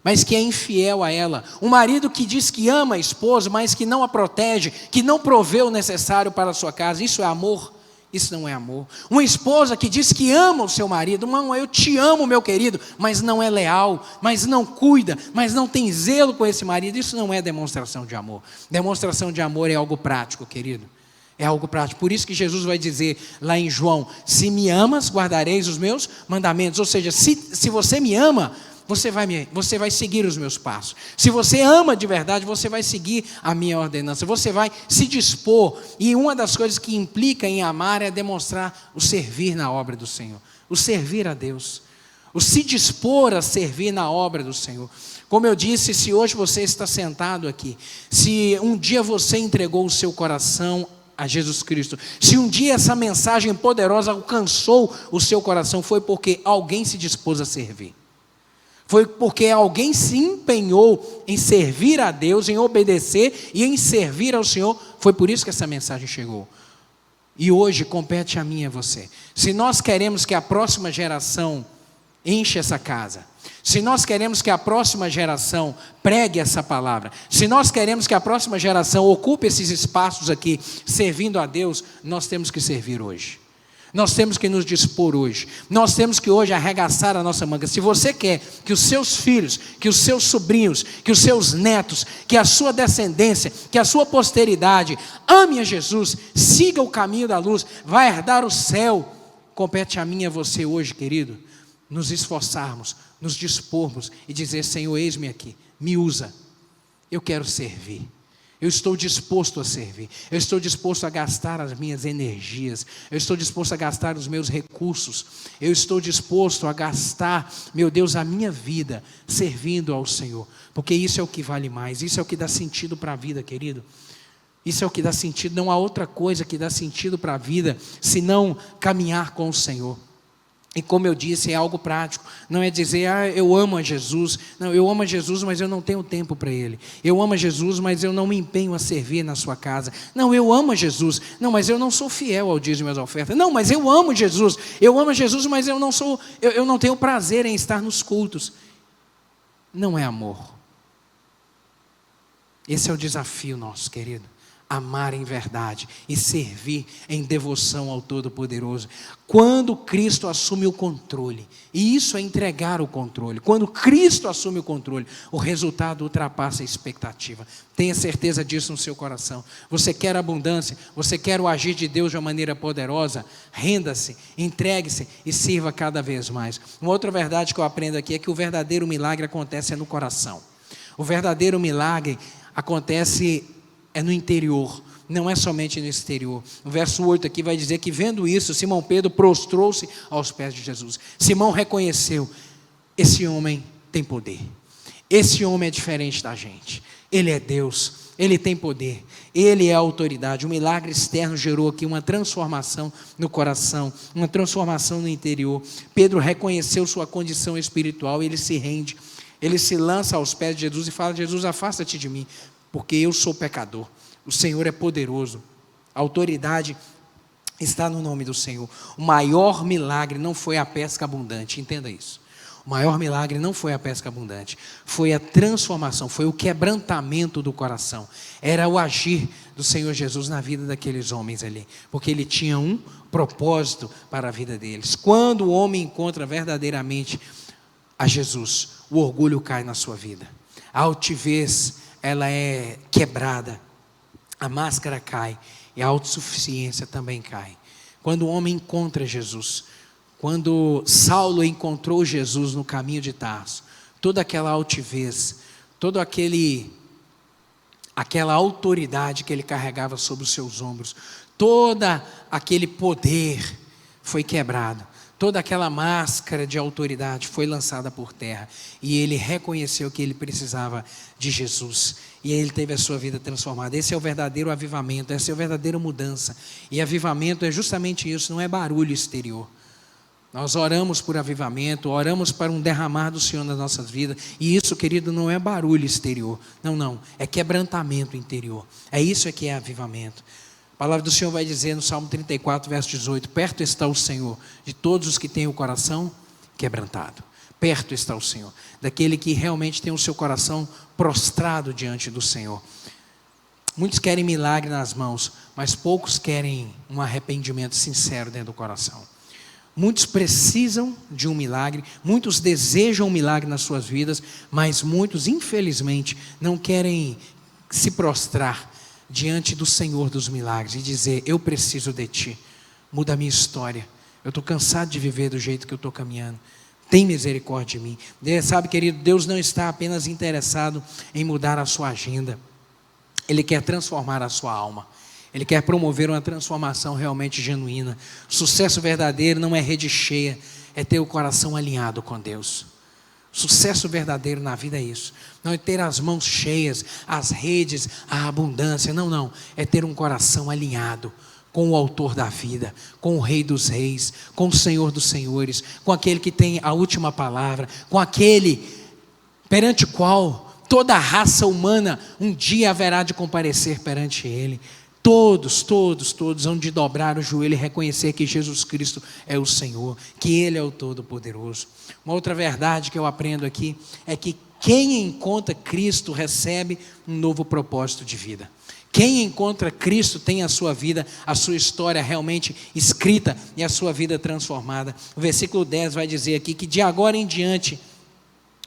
Speaker 1: mas que é infiel a ela. Um marido que diz que ama a esposa, mas que não a protege, que não provê o necessário para a sua casa. Isso é amor? Isso não é amor. Uma esposa que diz que ama o seu marido, não, eu te amo, meu querido, mas não é leal, mas não cuida, mas não tem zelo com esse marido. Isso não é demonstração de amor. Demonstração de amor é algo prático, querido. É algo prático. Por isso que Jesus vai dizer lá em João: se me amas, guardareis os meus mandamentos. Ou seja, se você me ama, você vai seguir os meus passos. Se você ama de verdade, você vai seguir a minha ordenança. Você vai se dispor. E uma das coisas que implica em amar é demonstrar o servir na obra do Senhor. O servir a Deus. O se dispor a servir na obra do Senhor. Como eu disse, se hoje você está sentado aqui, se um dia você entregou o seu coração a Jesus Cristo, se um dia essa mensagem poderosa alcançou o seu coração, foi porque alguém se dispôs a servir. Foi porque alguém se empenhou em servir a Deus, em obedecer e em servir ao Senhor. Foi por isso que essa mensagem chegou. E hoje compete a mim e a você. Se nós queremos que a próxima geração enche essa casa, se nós queremos que a próxima geração pregue essa palavra, se nós queremos que a próxima geração ocupe esses espaços aqui, servindo a Deus, nós temos que servir hoje. Nós temos que nos dispor hoje. Nós temos que hoje arregaçar a nossa manga. Se você quer que os seus filhos, que os seus sobrinhos, que os seus netos, que a sua descendência, que a sua posteridade ame a Jesus, siga o caminho da luz, vai herdar o céu, compete a mim e a você hoje, querido, nos esforçarmos, nos dispormos e dizer: Senhor, eis-me aqui, me usa, eu quero servir. Eu estou disposto a servir, eu estou disposto a gastar as minhas energias, eu estou disposto a gastar os meus recursos, eu estou disposto a gastar, meu Deus, a minha vida servindo ao Senhor, porque isso é o que vale mais, isso é o que dá sentido para a vida, querido. Isso é o que dá sentido, não há outra coisa que dá sentido para a vida, senão caminhar com o Senhor. E como eu disse, é algo prático. Não é dizer, eu amo a Jesus. Não, eu amo a Jesus, mas eu não tenho tempo para Ele. Eu amo a Jesus, mas eu não me empenho a servir na sua casa. Não, eu amo a Jesus. Não, mas eu não sou fiel ao dízimo e às ofertas. Não, mas eu amo Jesus. Eu amo a Jesus, mas eu não tenho prazer em estar nos cultos. Não é amor. Esse é o desafio nosso, querido. Amar em verdade e servir em devoção ao Todo-Poderoso. Quando Cristo assume o controle, e isso é entregar o controle, quando Cristo assume o controle, o resultado ultrapassa a expectativa. Tenha certeza disso no seu coração. Você quer abundância, você quer o agir de Deus de uma maneira poderosa, renda-se, entregue-se e sirva cada vez mais. Uma outra verdade que eu aprendo aqui é que o verdadeiro milagre acontece no coração. O verdadeiro milagre acontece no interior, não é somente no exterior. O verso 8 aqui vai dizer que, vendo isso, Simão Pedro prostrou-se aos pés de Jesus. Simão reconheceu: esse homem tem poder, esse homem é diferente da gente, ele é Deus, ele tem poder, ele é a autoridade. O milagre externo gerou aqui uma transformação no coração, uma transformação no interior. Pedro reconheceu sua condição espiritual e ele se rende, ele se lança aos pés de Jesus e fala: Jesus, afasta-te de mim, porque eu sou pecador. O Senhor é poderoso, a autoridade está no nome do Senhor. O maior milagre não foi a pesca abundante, entenda isso. O maior milagre não foi a pesca abundante, foi a transformação, foi o quebrantamento do coração. Era o agir do Senhor Jesus na vida daqueles homens ali, porque Ele tinha um propósito para a vida deles. Quando o homem encontra verdadeiramente a Jesus, o orgulho cai na sua vida, a altivez ela é quebrada, a máscara cai e a autossuficiência também cai. Quando o homem encontra Jesus, quando Saulo encontrou Jesus no caminho de Tarso, toda aquela altivez, toda aquela autoridade que ele carregava sobre os seus ombros, todo aquele poder foi quebrado. Toda aquela máscara de autoridade foi lançada por terra. E ele reconheceu que ele precisava de Jesus. E aí ele teve a sua vida transformada. Esse é o verdadeiro avivamento, essa é a verdadeira mudança. E avivamento é justamente isso, não é barulho exterior. Nós oramos por avivamento, oramos para um derramar do Senhor nas nossas vidas. E isso, querido, não é barulho exterior. Não, é quebrantamento interior. É isso que é avivamento. A palavra do Senhor vai dizer no Salmo 34, verso 18: perto está o Senhor de todos os que têm o coração quebrantado. Perto está o Senhor daquele que realmente tem o seu coração prostrado diante do Senhor. Muitos querem milagre nas mãos, mas poucos querem um arrependimento sincero dentro do coração. Muitos precisam de um milagre, muitos desejam um milagre nas suas vidas, mas muitos, infelizmente, não querem se prostrar diante do Senhor dos milagres e dizer: eu preciso de Ti, muda a minha história, eu estou cansado de viver do jeito que eu estou caminhando, tem misericórdia de mim. Sabe, querido, Deus não está apenas interessado em mudar a sua agenda, Ele quer transformar a sua alma, Ele quer promover uma transformação realmente genuína. Sucesso verdadeiro não é rede cheia, é ter o coração alinhado com Deus. Sucesso verdadeiro na vida é isso, não é ter as mãos cheias, as redes, a abundância, não, é ter um coração alinhado com o autor da vida, com o Rei dos Reis, com o Senhor dos Senhores, com aquele que tem a última palavra, com aquele perante o qual toda a raça humana um dia haverá de comparecer perante Ele. Todos hão de dobrar o joelho e reconhecer que Jesus Cristo é o Senhor, que Ele é o Todo-Poderoso. Uma outra verdade que eu aprendo aqui é que quem encontra Cristo recebe um novo propósito de vida. Quem encontra Cristo tem a sua vida, a sua história realmente escrita e a sua vida transformada. O versículo 10 vai dizer aqui que de agora em diante,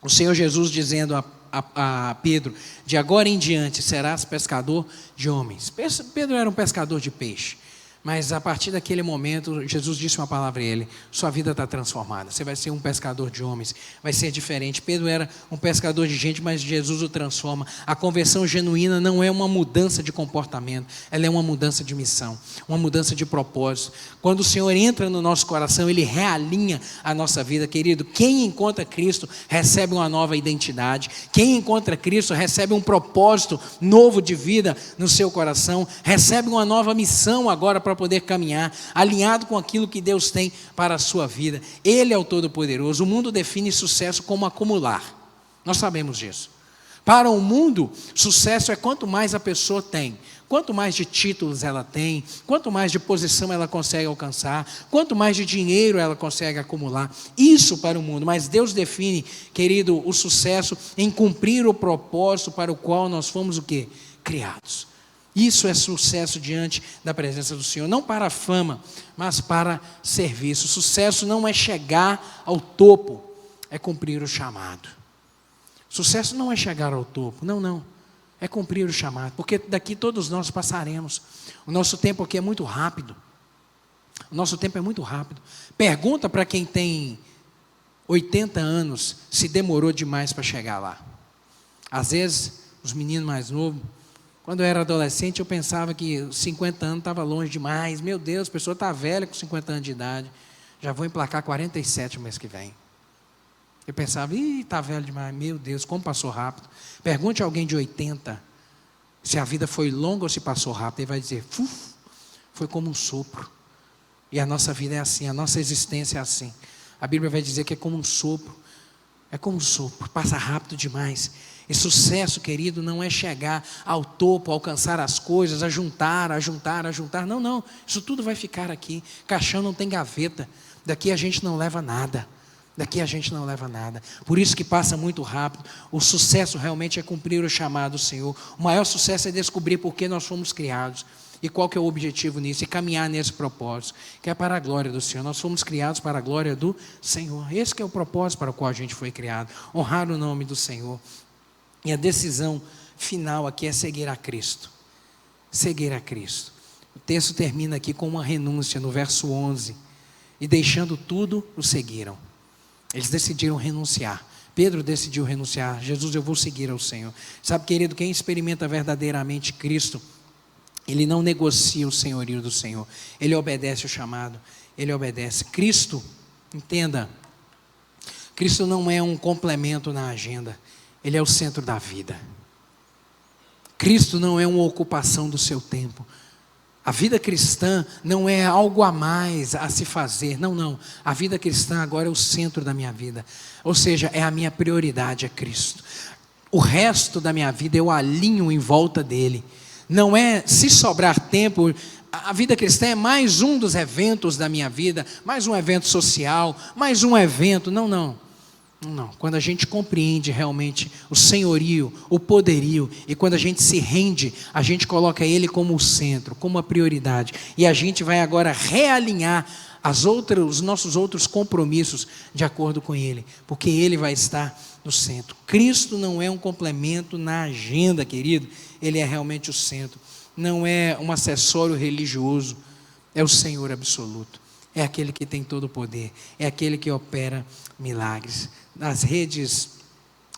Speaker 1: o Senhor Jesus dizendo a Pedro: de agora em diante serás pescador de homens. Pedro era um pescador de peixe, mas a partir daquele momento Jesus disse uma palavra a ele: sua vida está transformada, você vai ser um pescador de homens, vai ser diferente. Pedro era um pescador de gente, mas Jesus o transforma. A conversão genuína não é uma mudança de comportamento, ela é uma mudança de missão, uma mudança de propósito. Quando o Senhor entra no nosso coração, Ele realinha a nossa vida, querido. Quem encontra Cristo recebe uma nova identidade, quem encontra Cristo recebe um propósito novo de vida no seu coração, recebe uma nova missão agora para para poder caminhar, alinhado com aquilo que Deus tem para a sua vida. Ele é o Todo-Poderoso. O mundo define sucesso como acumular. Nós sabemos disso. Para o mundo, sucesso é quanto mais a pessoa tem, quanto mais de títulos ela tem, quanto mais de posição ela consegue alcançar, quanto mais de dinheiro ela consegue acumular. Isso para o mundo. Mas Deus define, querido, o sucesso em cumprir o propósito para o qual nós fomos o quê? Criados. Isso é sucesso diante da presença do Senhor. Não para a fama, mas para serviço. Sucesso não é chegar ao topo, é cumprir o chamado. Sucesso não é chegar ao topo, não. É cumprir o chamado, porque daqui todos nós passaremos. O nosso tempo aqui é muito rápido. Pergunta para quem tem 80 anos se demorou demais para chegar lá. Às vezes, os meninos mais novos, quando eu era adolescente, eu pensava que 50 anos estava longe demais. Meu Deus, a pessoa está velha com 50 anos de idade. Já vou emplacar 47 o mês que vem. Eu pensava, está velho demais, meu Deus, como passou rápido. Pergunte a alguém de 80, se a vida foi longa ou se passou rápido. Ele vai dizer, foi como um sopro. E a nossa vida é assim, a nossa existência é assim. A Bíblia vai dizer que é como um sopro. Passa rápido demais. E sucesso, querido, não é chegar ao topo, alcançar as coisas, a juntar. Não, isso tudo vai ficar aqui. Caixão não tem gaveta, daqui a gente não leva nada. Por isso que passa muito rápido. O sucesso realmente é cumprir o chamado do Senhor. O maior sucesso é descobrir por que nós fomos criados. E qual que é o objetivo nisso? E caminhar nesse propósito, que é para a glória do Senhor. Nós fomos criados para a glória do Senhor. Esse que é o propósito para o qual a gente foi criado. Honrar o nome do Senhor. E a decisão final aqui é seguir a Cristo. O texto termina aqui com uma renúncia no verso 11. E deixando tudo, o seguiram. Eles decidiram renunciar. Pedro decidiu renunciar. Jesus, eu vou seguir ao Senhor. Sabe, querido, quem experimenta verdadeiramente Cristo, ele não negocia o senhorio do Senhor. Ele obedece o chamado. Ele obedece. Cristo, entenda, Cristo não é um complemento na agenda. Ele é o centro da vida. Cristo não é uma ocupação do seu tempo. A vida cristã não é algo a mais a se fazer. Não. A vida cristã agora é o centro da minha vida. Ou seja, é a minha prioridade, é Cristo. O resto da minha vida eu alinho em volta dele. Não é se sobrar tempo. A vida cristã é mais um dos eventos da minha vida, mais um evento social, mais um evento. Não. Quando a gente compreende realmente o senhorio, o poderio, e quando a gente se rende, a gente coloca ele como o centro, como a prioridade, e a gente vai agora realinhar os nossos outros compromissos de acordo com ele, porque ele vai estar no centro. Cristo não é um complemento na agenda, querido, ele é realmente o centro, não é um acessório religioso, é o Senhor absoluto, é aquele que tem todo o poder, é aquele que opera milagres. Nas redes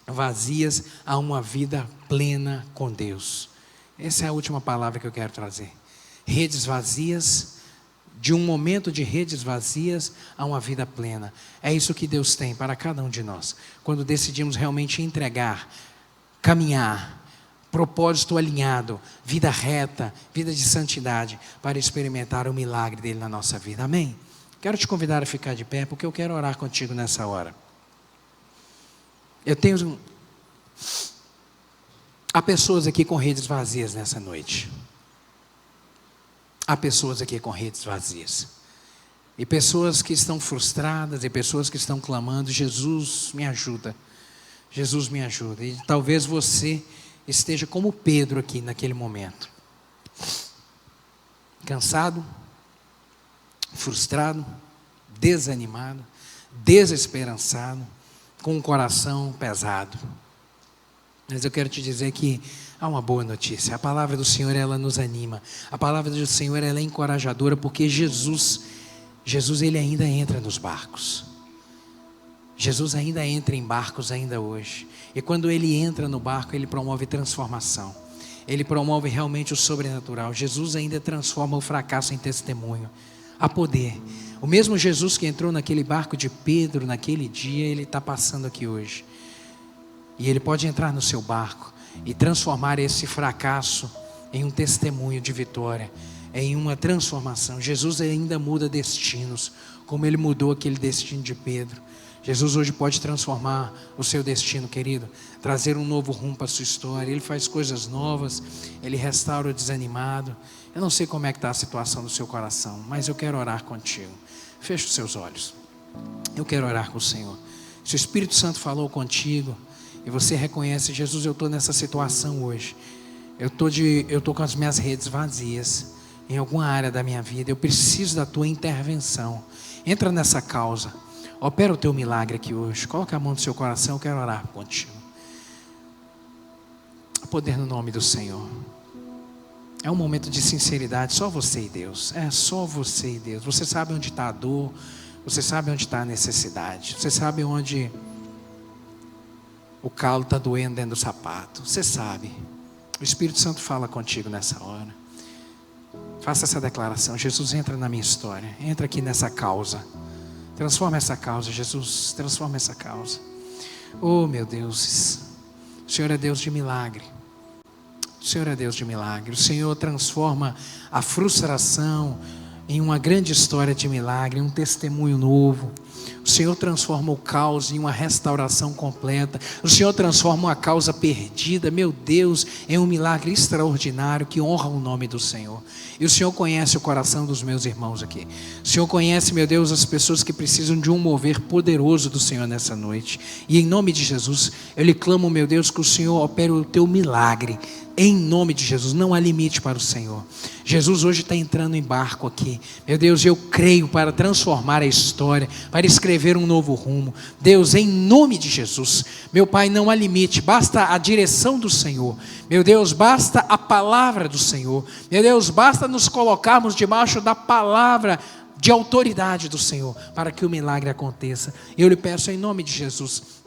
Speaker 1: vazias há uma vida plena com Deus. Essa é a última palavra que eu quero trazer. Redes vazias, de um momento de redes vazias a uma vida plena. É isso que Deus tem para cada um de nós. Quando decidimos realmente entregar, caminhar, propósito alinhado, vida reta, vida de santidade, para experimentar o milagre dele na nossa vida. Amém? Quero te convidar a ficar de pé, porque eu quero orar contigo nessa hora. Há pessoas aqui com redes vazias nessa noite. Há pessoas aqui com redes vazias. E pessoas que estão frustradas, e pessoas que estão clamando, Jesus me ajuda. Jesus me ajuda. E talvez você esteja como Pedro aqui naquele momento. Cansado, frustrado, desanimado, desesperançado, com um coração pesado. Mas eu quero te dizer que há uma boa notícia. A palavra do Senhor, ela nos anima. A palavra do Senhor, ela é encorajadora, porque Jesus ele ainda entra nos barcos. Jesus ainda entra em barcos ainda hoje. E quando ele entra no barco, ele promove transformação. Ele promove realmente o sobrenatural. Jesus ainda transforma o fracasso em testemunho. Há poder. O mesmo Jesus que entrou naquele barco de Pedro naquele dia, ele está passando aqui hoje. E ele pode entrar no seu barco e transformar esse fracasso em um testemunho de vitória. em uma transformação. Jesus ainda muda destinos, como Ele mudou aquele destino de Pedro. Jesus hoje pode transformar o seu destino, querido, trazer um novo rumo para a sua história. Ele faz coisas novas, Ele restaura o desanimado. Eu não sei como é que está a situação do seu coração, mas eu quero orar contigo. Feche os seus olhos. Eu quero orar com o Senhor. Se o Espírito Santo falou contigo e você reconhece: Jesus, eu estou nessa situação hoje, eu estou com as minhas redes vazias em alguma área da minha vida, eu preciso da tua intervenção. Entra nessa causa, opera o teu milagre aqui hoje. Coloca a mão no seu coração, eu quero orar contigo. Poder no nome do Senhor. É um momento de sinceridade, só você e Deus. É só você e Deus. Você sabe onde está a dor, você sabe onde está a necessidade, você sabe onde o calo está doendo dentro do sapato. Você sabe. O Espírito Santo fala contigo nessa hora. Faça essa declaração: Jesus, entra na minha história, entra aqui nessa causa, transforma essa causa. Jesus, transforma essa causa. Oh meu Deus, o Senhor é Deus de milagre. O Senhor é Deus de milagre. O Senhor transforma a frustração em uma grande história de milagre, em um testemunho novo. O Senhor transforma o caos em uma restauração completa. O Senhor transforma uma causa perdida, meu Deus, em um milagre extraordinário que honra o nome do Senhor. E o Senhor conhece o coração dos meus irmãos aqui. O Senhor conhece, meu Deus, as pessoas que precisam de um mover poderoso do Senhor nessa noite. E em nome de Jesus, eu lhe clamo, meu Deus, que o Senhor opere o teu milagre. Em nome de Jesus, não há limite para o Senhor. Jesus hoje está entrando em barco aqui. Meu Deus, eu creio para transformar a história, para escrever um novo rumo. Deus, em nome de Jesus, meu Pai, não há limite, basta a direção do Senhor. Meu Deus, basta a palavra do Senhor. Meu Deus, basta nos colocarmos debaixo da palavra de autoridade do Senhor, para que o milagre aconteça. Eu lhe peço em nome de Jesus,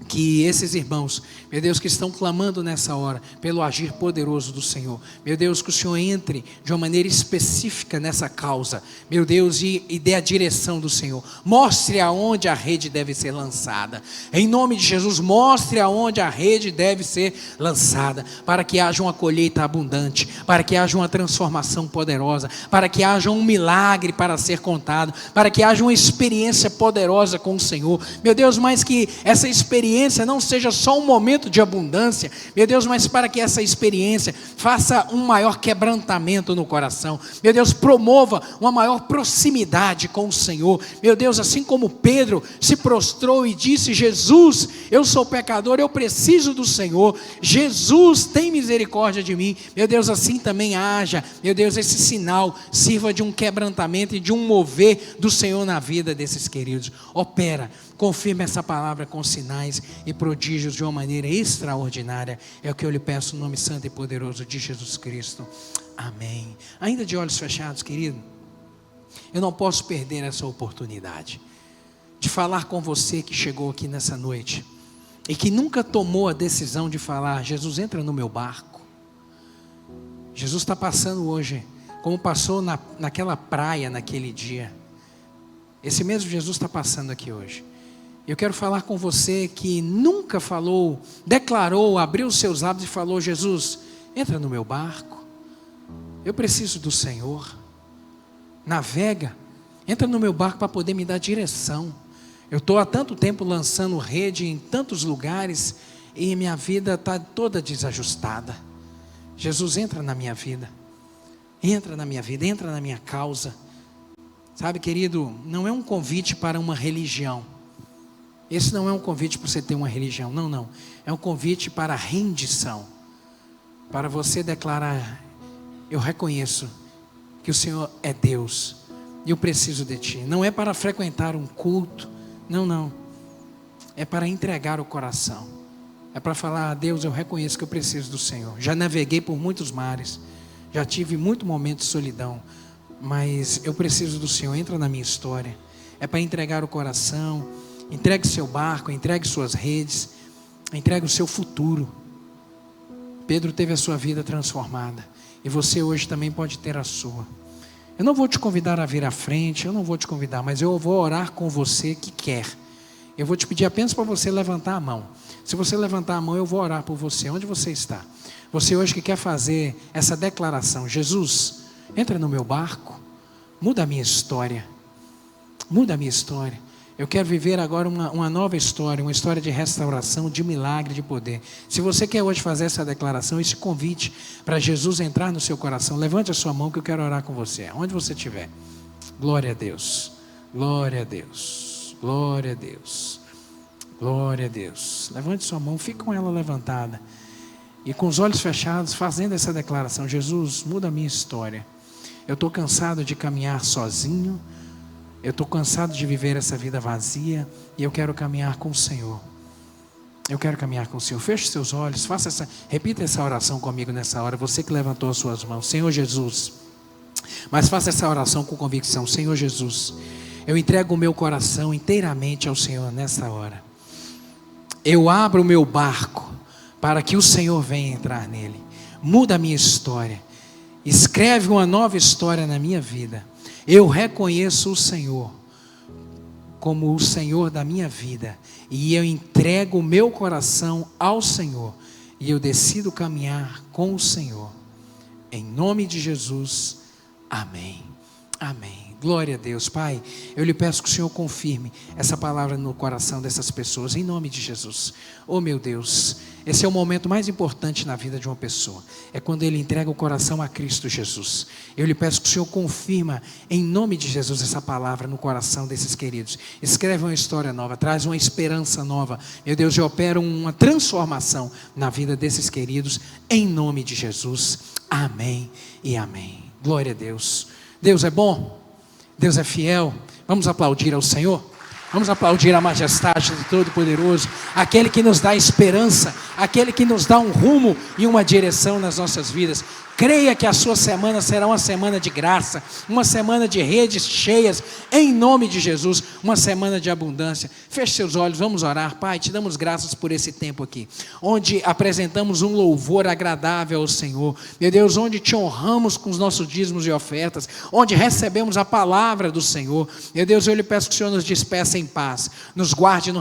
Speaker 1: que esses irmãos, meu Deus, que estão clamando nessa hora pelo agir poderoso do Senhor, meu Deus, que o Senhor entre de uma maneira específica nessa causa, meu Deus, e dê a direção do Senhor. Mostre aonde a rede deve ser lançada. Em nome de Jesus, mostre aonde a rede deve ser lançada, para que haja uma colheita abundante, para que haja uma transformação poderosa, para que haja um milagre para ser contado, para que haja uma experiência poderosa com o Senhor. Meu Deus, mas que essa experiência não seja só um momento de abundância, meu Deus, mas para que essa experiência faça um maior quebrantamento no coração. Meu Deus, promova uma maior proximidade com o Senhor. Meu Deus, assim como Pedro se prostrou e disse: Jesus, eu sou pecador, eu preciso do Senhor. Jesus, tem misericórdia de mim. Meu Deus, assim também haja, meu Deus, esse sinal sirva de um quebrantamento e de um mover do Senhor na vida desses queridos. Opera, confirma essa palavra com sinais e prodígios de uma maneira extraordinária. É o que eu lhe peço no nome santo e poderoso de Jesus Cristo. Amém. Ainda de olhos fechados, querido, eu não posso perder essa oportunidade de falar com você que chegou aqui nessa noite e que nunca tomou a decisão de falar: Jesus, entra no meu barco. Jesus está passando hoje, como passou naquela praia naquele dia. Esse mesmo Jesus está passando aqui hoje. Eu quero falar com você que nunca falou, declarou, abriu os seus lábios e falou: Jesus, entra no meu barco, eu preciso do Senhor, navega, entra no meu barco para poder me dar direção. Eu estou há tanto tempo lançando rede em tantos lugares e minha vida está toda desajustada. Jesus, entra na minha vida, entra na minha vida, entra na minha causa. Sabe, querido, não é um convite para uma religião. Esse não é um convite para você ter uma religião, não. É um convite para a rendição, para você declarar: eu reconheço que o Senhor é Deus e eu preciso de Ti. Não é para frequentar um culto, não. É para entregar o coração. É para falar: Deus, eu reconheço que eu preciso do Senhor. Já naveguei por muitos mares, já tive muito momento de solidão, mas eu preciso do Senhor, entra na minha história. É para entregar o coração. Entregue seu barco, entregue suas redes, entregue o seu futuro. Pedro teve a sua vida transformada e você hoje também pode ter a sua. Eu não vou te convidar a vir à frente, eu não vou te convidar, mas eu vou orar com você que quer. Eu vou te pedir apenas para você levantar a mão. Se você levantar a mão, eu vou orar por você. Onde você está? Você hoje que quer fazer essa declaração: Jesus, entra no meu barco, muda a minha história, muda a minha história. Eu quero viver agora uma nova história, uma história de restauração, de milagre, de poder. Se você quer hoje fazer essa declaração, esse convite para Jesus entrar no seu coração, levante a sua mão que eu quero orar com você, onde você estiver. Glória a Deus, glória a Deus, glória a Deus, glória a Deus. Levante sua mão, fique com ela levantada e com os olhos fechados, fazendo essa declaração: Jesus, muda a minha história. Eu estou cansado de caminhar sozinho. Eu estou cansado de viver essa vida vazia e eu quero caminhar com o Senhor. Eu quero caminhar com o Senhor. Feche seus olhos, repita essa oração comigo nessa hora. Você que levantou as suas mãos, Senhor Jesus. Mas faça essa oração com convicção: Senhor Jesus, eu entrego o meu coração inteiramente ao Senhor nessa hora. Eu abro o meu barco para que o Senhor venha entrar nele. Muda a minha história. Escreve uma nova história na minha vida. Eu reconheço o Senhor como o Senhor da minha vida, e eu entrego o meu coração ao Senhor, e eu decido caminhar com o Senhor, em nome de Jesus, amém, amém. Glória a Deus. Pai, eu lhe peço que o Senhor confirme essa palavra no coração dessas pessoas, em nome de Jesus. Oh meu Deus, esse é o momento mais importante na vida de uma pessoa, é quando ele entrega o coração a Cristo Jesus. Eu lhe peço que o Senhor confirma em nome de Jesus essa palavra no coração desses queridos. Escreve uma história nova, traz uma esperança nova, meu Deus, e opera uma transformação na vida desses queridos, em nome de Jesus, amém e amém. Glória a Deus. Deus é bom, Deus é fiel. Vamos aplaudir ao Senhor. Vamos aplaudir a majestade do Todo-Poderoso, aquele que nos dá esperança, aquele que nos dá um rumo e uma direção nas nossas vidas. Creia que a sua semana será uma semana de graça, uma semana de redes cheias, em nome de Jesus, uma semana de abundância. Feche seus olhos, vamos orar. Pai, te damos graças por esse tempo aqui, onde apresentamos um louvor agradável ao Senhor. Meu Deus, onde te honramos com os nossos dízimos e ofertas, onde recebemos a palavra do Senhor. Meu Deus, eu lhe peço que o Senhor nos despeça em paz, nos guarde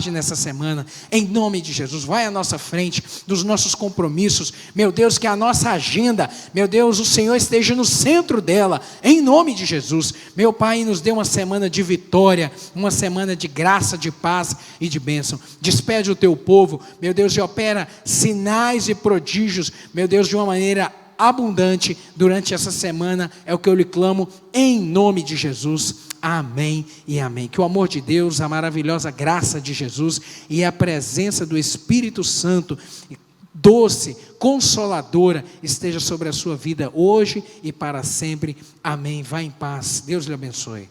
Speaker 1: nessa semana, em nome de Jesus. Vai à nossa frente dos nossos compromissos, meu Deus, que a nossa agenda, meu Deus, o Senhor esteja no centro dela, em nome de Jesus. Meu Pai, nos dê uma semana de vitória, uma semana de graça, de paz e de bênção. Despede o teu povo, meu Deus, e opera sinais e prodígios, meu Deus, de uma maneira abundante durante essa semana, é o que eu lhe clamo, em nome de Jesus, amém e amém. Que o amor de Deus, a maravilhosa graça de Jesus e a presença do Espírito Santo, doce, consoladora, esteja sobre a sua vida hoje e para sempre, amém. Vá em paz, Deus lhe abençoe.